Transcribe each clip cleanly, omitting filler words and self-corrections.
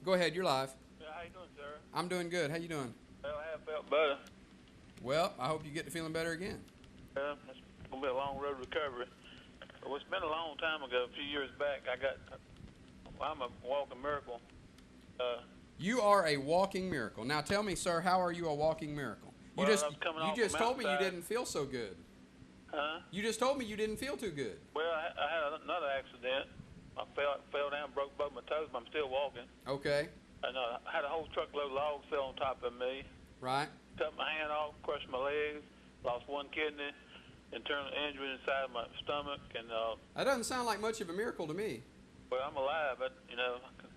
Go ahead, you're live. Yeah, how you doing, sir? I'm doing good. How you doing? Well, I have felt better. Well, I hope you get to feeling better again. It's gonna be a long road to recovery. Well, it's been a long time ago. A few years back, I'm a walking miracle. You are a walking miracle. Now tell me, sir, how are you a walking miracle? You Well, just I was coming you off just the told me you mountainside. didn't feel so good. Huh? You just told me you didn't feel too good. Well, I had another accident. I fell down, broke both my toes, but I'm still walking. Okay. And I had a whole truckload of logs fell on top of me. Right. Cut my hand off, crushed my legs, lost one kidney, internal injury inside of my stomach, and That doesn't sound like much of a miracle to me. well, I'm alive, but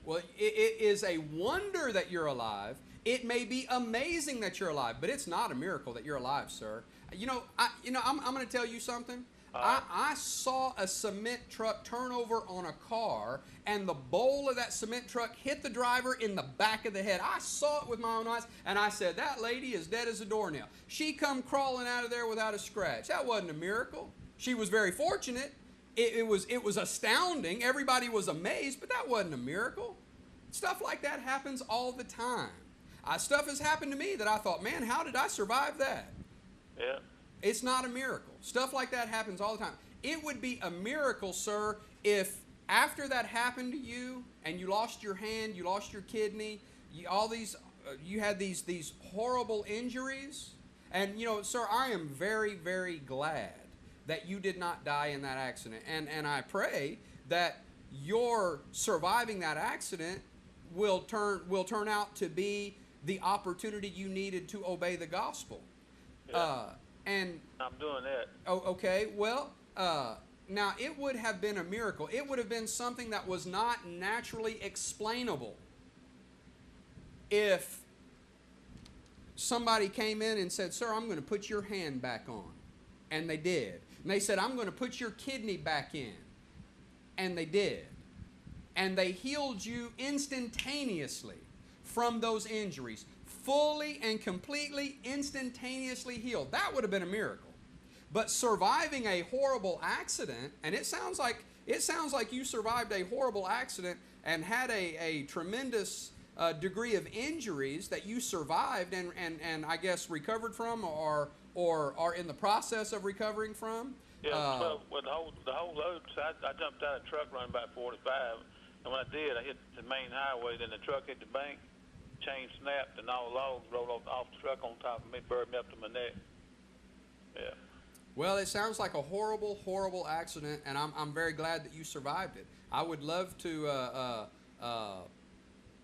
Well, it is a wonder that you're alive. It may be amazing that you're alive, but it's not a miracle that you're alive, sir. I'm going to tell you something. I saw a cement truck turn over on a car, and the bowl of that cement truck hit the driver in the back of the head. I saw it with my own eyes, and I said, that lady is dead as a doornail. She come crawling out of there without a scratch. That wasn't a miracle. She was very fortunate. It was astounding. Everybody was amazed, but that wasn't a miracle. Stuff like that happens all the time. Stuff has happened to me that I thought, man, how did I survive that? yeah. It's not a miracle. Stuff like that happens all the time. It would be a miracle, sir, if after that happened to you and you lost your hand, you lost your kidney, you had these horrible injuries. And, sir, I am very, very glad that you did not die in that accident. And I pray that your surviving that accident will turn out to be the opportunity you needed to obey the gospel. Yeah. And I'm doing that. oh, okay. Well, now it would have been a miracle. It would have been something that was not naturally explainable if somebody came in and said, "Sir, I'm going to put your hand back on," and they did. And they said, "I'm going to put your kidney back in," and they did. And they healed you instantaneously from those injuries. Fully and completely, instantaneously healed. That would have been a miracle. But surviving a horrible accident, and it sounds like you survived a horrible accident and had a tremendous degree of injuries that you survived and I guess recovered from or are in the process of recovering from. Yeah, well, the whole load, so I jumped out of the truck running about 45, and when I did, I hit the main highway, then the truck hit the bank, chain snapped, and all the logs rolled off the truck on top of me, buried me up to my neck. Yeah. Well, it sounds like a horrible, horrible accident, and I'm very glad that you survived it. I would love to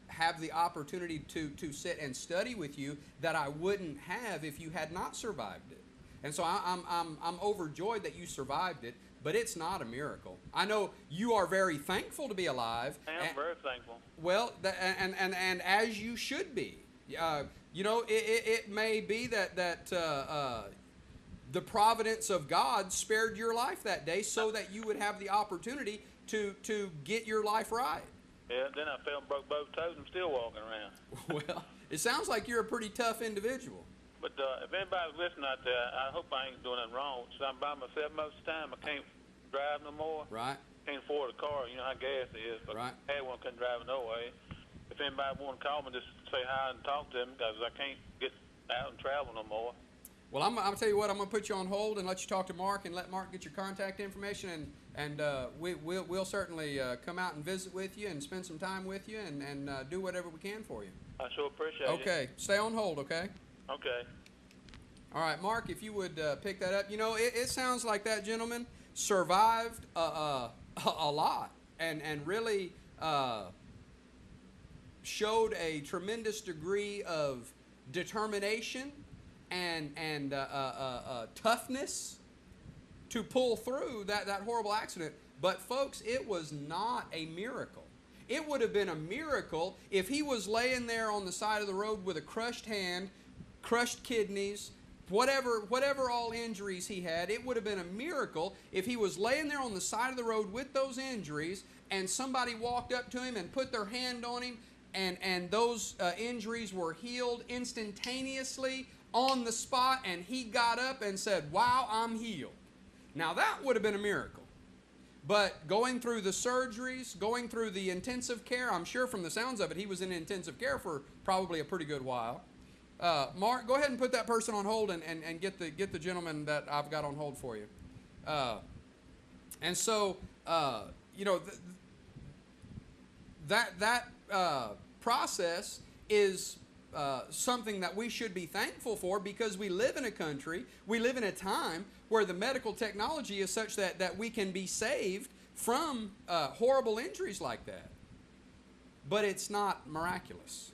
have the opportunity to sit and study with you that I wouldn't have if you had not survived it. And so I'm overjoyed that you survived it, but it's not a miracle. I know you are very thankful to be alive. I'm very thankful. Well, and as you should be. It may be that the providence of God spared your life that day so that you would have the opportunity to get your life right. Yeah, then I fell and broke both toes and I'm still walking around. Well, it sounds like you're a pretty tough individual. But if anybody's listening out there, I hope I ain't doing nothing wrong. So I'm by myself most of the time. I can't drive no more. Right. Can't afford a car. You know how gas is. But Right. I had one, couldn't drive it no way. If anybody want to call me, just say hi and talk to them because I can't get out and travel no more. Well, I'm going to tell you what. I'm going to put you on hold and let you talk to Mark and let Mark get your contact information, and we'll certainly come out and visit with you and spend some time with you and do whatever we can for you. I sure appreciate it. Okay. Stay on hold, okay? Okay. All right, Mark, if you would pick that up. It sounds like that gentleman survived a lot and really showed a tremendous degree of determination and toughness to pull through that horrible accident. But, folks, it was not a miracle. It would have been a miracle if he was laying there on the side of the road with a crushed hand, crushed kidneys, whatever all injuries he had. It would have been a miracle if he was laying there on the side of the road with those injuries and somebody walked up to him and put their hand on him and those injuries were healed instantaneously on the spot, and he got up and said, "Wow, I'm healed." Now that would have been a miracle. But going through the surgeries, going through the intensive care, I'm sure from the sounds of it, he was in intensive care for probably a pretty good while. Mark, go ahead and put that person on hold and get the gentleman that I've got on hold for you. And so, you know, that process is something that we should be thankful for, because we live in a country, we live in a time where the medical technology is such that we can be saved from horrible injuries like that. But it's not miraculous.